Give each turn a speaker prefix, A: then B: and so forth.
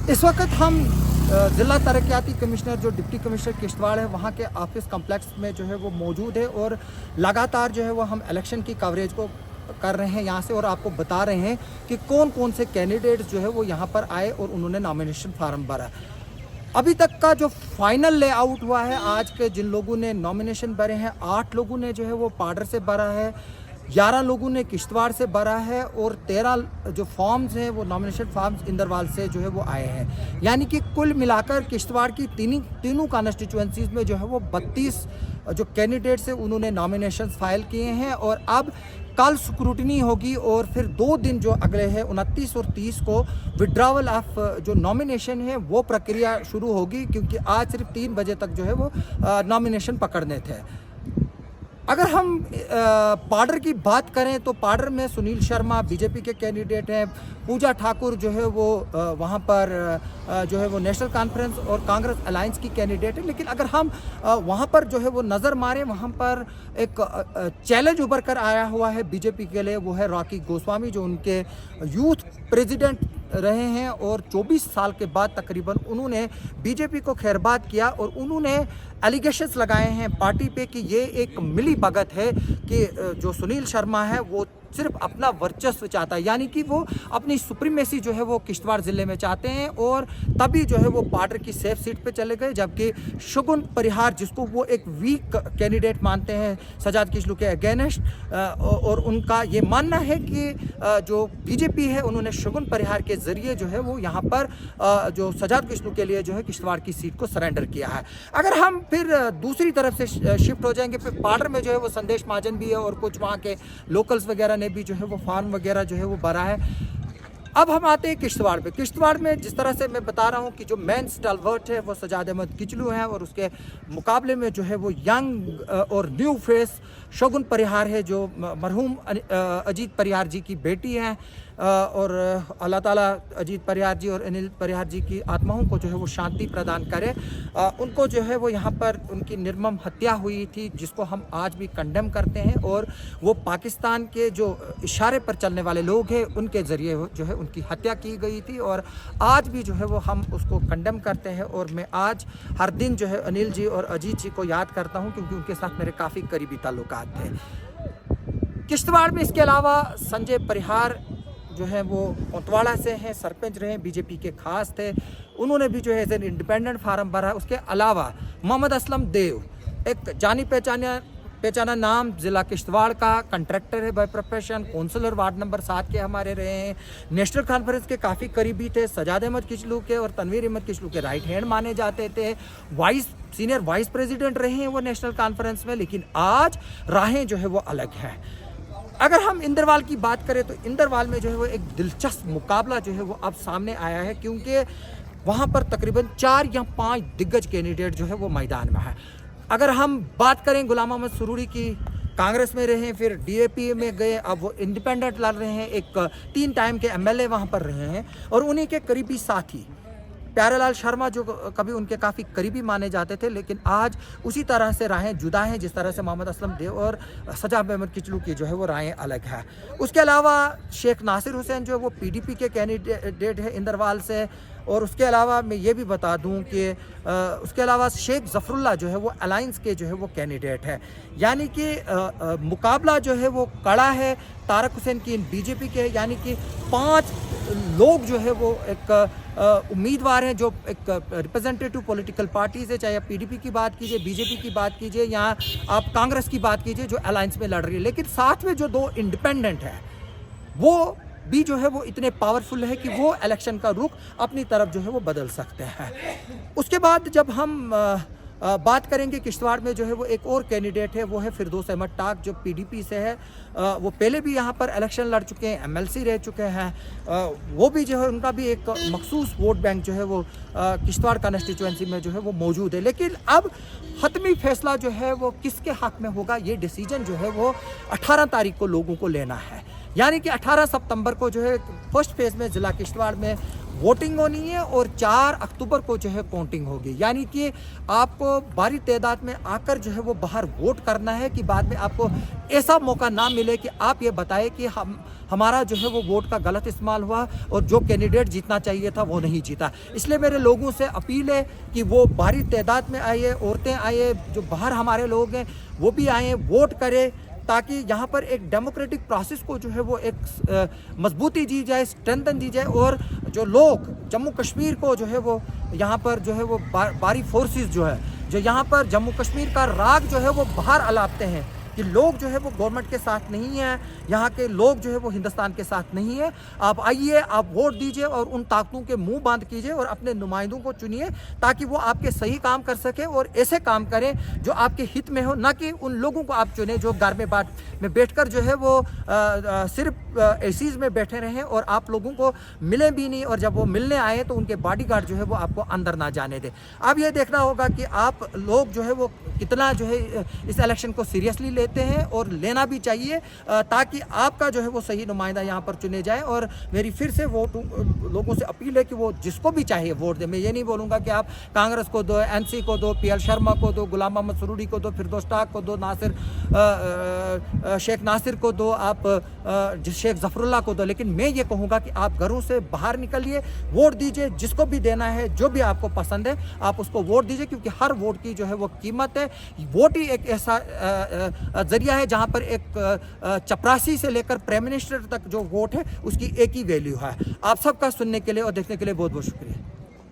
A: इस वक्त हम ज़िला तरक्याती कमिश्नर जो डिप्टी कमिश्नर किश्तवाड़ है वहाँ के ऑफिस कम्प्लेक्स में जो है वो मौजूद है और लगातार जो है वो हम इलेक्शन की कवरेज को कर रहे हैं यहाँ से और आपको बता रहे हैं कि कौन कौन से कैंडिडेट्स जो है वो यहाँ पर आए और उन्होंने नॉमिनेशन फार्म भरा। अभी तक का जो फाइनल लेआउट हुआ है, आज के जिन लोगों ने नॉमिनेशन भरे हैं 8 लोगों ने जो है वो पाडर से भरा है, 11 लोगों ने किश्तवाड़ से भरा है और 13 जो फॉर्म्स हैं वो नॉमिनेशन फॉर्म्स इंदरवाल से जो है वो आए हैं। यानी कि कुल मिलाकर किश्तवाड़ की तीनों कॉन्स्टिट्यूएंसीज़ में जो है वो 32 जो कैंडिडेट्स हैं उन्होंने नॉमिनेशन फाइल किए हैं और अब कल स्क्रूटनी होगी और फिर 2 दिन जो अगले हैं 29 और 30 को विड्रावल ऑफ जो नॉमिनेशन है वो प्रक्रिया शुरू होगी, क्योंकि आज सिर्फ 3 बजे तक जो है वो नॉमिनेशन पकड़ने थे। अगर हम पाडर की बात करें तो पाडर में सुनील शर्मा बीजेपी के कैंडिडेट हैं, पूजा ठाकुर जो है वो वहाँ पर जो है वो नेशनल कॉन्फ्रेंस और कांग्रेस अलायंस की कैंडिडेट है। लेकिन अगर हम वहाँ पर जो है वो नज़र मारें, वहाँ पर एक चैलेंज उभर कर आया हुआ है बीजेपी के लिए, वो है रॉकी गोस्वामी जो उनके यूथ प्रेसिडेंट रहे हैं और 24 साल के बाद तकरीबन उन्होंने बीजेपी को खैरबाद किया और उन्होंने एलिगेशंस लगाए हैं पार्टी पे कि ये एक मिली भगत है कि जो सुनील शर्मा है वो सिर्फ अपना वर्चस्व चाहता है, यानी कि वो अपनी सुप्रीमेसी जो है वो किश्तवाड़ ज़िले में चाहते हैं और तभी जो है वो पाडर की सेफ सीट पे चले गए। जबकि शगुन परिहार जिसको वो एक वीक कैंडिडेट मानते हैं सजाद किशलू के अगेंस्ट और उनका ये मानना है कि जो बीजेपी है उन्होंने शगुन परिहार के ज़रिए जो है वो यहाँ पर जो सजाद किशलू के लिए जो है किश्तवाड़ की सीट को सरेंडर किया है। अगर हम फिर दूसरी तरफ से शिफ्ट हो जाएंगे, फिर पाडर में जो है वो संदेश महाजन भी है और कुछ वहाँ के लोकल्स वगैरह ने भी जो है वो फार्म वगैरह जो है वो भरा है। अब हम आते हैं किश्तवाड़ पे। किश्तवाड़ में जिस तरह से मैं बता रहा हूँ कि जो मेन स्टालवर्ट है वो सजाद अहमद किचलू हैं और उसके मुकाबले में जो है वो यंग और न्यू फेस शगुन परिहार है जो मरहूम अजीत परिहार जी की बेटी हैं और अल्लाह ताला अजीत परिहार जी और अनिल परिहार जी की आत्माओं को जो है वो शांति प्रदान करे। उनको जो है वो यहाँ पर उनकी निर्मम हत्या हुई थी जिसको हम आज भी कंडेम करते हैं और वो पाकिस्तान के जो इशारे पर चलने वाले लोग हैं उनके ज़रिए जो है उनकी हत्या की गई थी और आज भी जो है वो हम उसको कंडेम करते हैं। और मैं आज हर दिन जो है अनिल जी और अजीत जी को याद करता हूँ क्योंकि उनके साथ मेरे काफ़ी करीबी ताल्लुकात थे। किश्तवाड़ में इसके अलावा संजय परिहार जो है वो कोतवाड़ा से हैं, सरपंच रहे, बीजेपी के खास थे, उन्होंने भी जो है एज एन इंडिपेंडेंट फार्म भरा। उसके अलावा मोहम्मद असलम देव एक जानी पहचाना नाम ज़िला किश्तवाड़ का कंट्रैक्टर है by profession, counsellor ward number 7 के हमारे रहे हैं, नेशनल कॉन्फ्रेंस के काफ़ी करीबी थे, सजाद अहमद किचलू के और तनवीर अहमद किचलू के राइट हैंड माने जाते थे, सीनियर वाइस प्रेसिडेंट रहे हैं वो नेशनल कॉन्फ्रेंस में। लेकिन आज राहें जो है वो अलग हैं। अगर हम इंदरवाल की बात करें तो इंदरवाल में जो है वो एक दिलचस्प मुकाबला जो है वो अब सामने आया है, क्योंकि वहाँ पर तकरीबन 4 या 5 दिग्गज कैंडिडेट जो है वो मैदान में है। अगर हम बात करें गुलाम मोहम्मद सुरूरी की, कांग्रेस में रहे, फिर डीएपी में गए, अब वो इंडिपेंडेंट लड़ रहे हैं, एक 3 टाइम के एमएलए वहाँ पर रहे हैं और उन्हीं के करीबी साथी प्यारेलाल शर्मा जो कभी उनके काफ़ी करीबी माने जाते थे, लेकिन आज उसी तरह से राहें जुदा हैं जिस तरह से मोहम्मद असलम देव और सजाद अहमद किचलू की जो है वो राहें अलग है। उसके अलावा शेख नासिर हुसैन जो है वो पीडीपी के कैंडिडेट है इंदरवाल से और उसके अलावा मैं ये भी बता दूं कि उसके अलावा शेख जफरुल्ला जो है वो अलायंस के जो है वो कैंडिडेट है। यानी कि मुकाबला जो है वो कड़ा है। तारक हुसैन की बीजेपी के, यानी कि 5 लोग जो है वो एक उम्मीदवार हैं जो एक रिप्रेजेंटेटिव पॉलिटिकल पार्टीज़ है, चाहे आप पीडीपी की बात कीजिए, बीजेपी की बात कीजिए या आप कांग्रेस की बात कीजिए जो अलायंस में लड़ रही है। लेकिन साथ में जो 2 इंडिपेंडेंट हैं वो भी जो है वो इतने पावरफुल है कि वो इलेक्शन का रुख अपनी तरफ जो है वो बदल सकते हैं। उसके बाद जब हम बात करेंगे किश्तवाड़ में जो है वो एक और कैंडिडेट है, वो है फिरदौस अहमद टाक जो पीडीपी से है। वो पहले भी यहाँ पर इलेक्शन लड़ चुके हैं, एमएलसी रह चुके हैं। वो भी जो है उनका भी एक मखसूस वोट बैंक जो है वो किश्तवाड़ कॉन्स्टिट्यूएंसी में जो है वो मौजूद है। लेकिन अब हतमी फैसला जो है वो किसके हक में होगा, ये डिसीजन जो है वो 18 तारीख को लोगों को लेना है। यानी कि 18 सितंबर को जो है फर्स्ट फेज़ में ज़िला किश्तवाड़ में वोटिंग होनी है और 4 अक्टूबर को जो है काउंटिंग होगी। यानी कि आपको भारी तादाद में आकर जो है वो बाहर वोट करना है कि बाद में आपको ऐसा मौका ना मिले कि आप ये बताएं कि हमारा जो है वो वोट का गलत इस्तेमाल हुआ और जो कैंडिडेट जीतना चाहिए था वो नहीं जीता। इसलिए मेरे लोगों से अपील है कि वो भारी तादाद में आइए, औरतें आइए, जो बाहर हमारे लोग हैं वो भी आएँ, वोट करें, ताकि यहाँ पर एक डेमोक्रेटिक प्रोसेस को जो है वो एक मजबूती दी जाए, स्ट्रेंथन दी जाए, और जो लोग जम्मू कश्मीर को जो है वो यहाँ पर जो है वो बारी फोर्सेस जो है जो यहाँ पर जम्मू कश्मीर का राग जो है वो बाहर अलापते हैं कि लोग जो है वो गवर्नमेंट के साथ नहीं है, यहाँ के लोग जो है वो हिंदुस्तान के साथ नहीं है। आप आइए, आप वोट दीजिए और उन ताकतों के मुंह बांध कीजिए और अपने नुमाइंदों को चुनिए ताकि वो आपके सही काम कर सके और ऐसे काम करें जो आपके हित में हो, ना कि उन लोगों को आप चुने जो घर में बैठकर जो है वो सिर्फ एसीज में बैठे रहें और आप लोगों को मिले भी नहीं, और जब वो मिलने आए तो उनके बॉडीगार्ड जो है वो आपको अंदर ना जाने दे। अब ये देखना होगा कि आप लोग जो है वो कितना जो है इस इलेक्शन को सीरियसली लेते हैं, और लेना भी चाहिए ताकि आपका जो है वो सही नुमाइंदा यहाँ पर चुने जाए। और मेरी फिर से लोगों से अपील है कि वो जिसको भी चाहिए वोट दे। मैं ये नहीं बोलूँगा कि आप कांग्रेस को दो, एनसी को दो, PL शर्मा को दो, गुलाम मोहम्मद सरूरी को दो, फिरदौस टाक को दो, शेख नासिर को दो, आप शेख जफरुल्लाह को दो, लेकिन मैं ये कहूँगा कि आप घरों से बाहर निकलिए, वोट दीजिए, जिसको भी देना है, जो भी आपको पसंद है आप उसको वोट दीजिए, क्योंकि हर वोट की जो है वो कीमत है। वोट ही एक ऐसा जरिया है जहाँ पर एक चपरासी से लेकर प्राइम मिनिस्टर तक जो वोट है उसकी एक ही वैल्यू है। आप सबका सुनने के लिए और देखने के लिए बहुत बहुत शुक्रिया।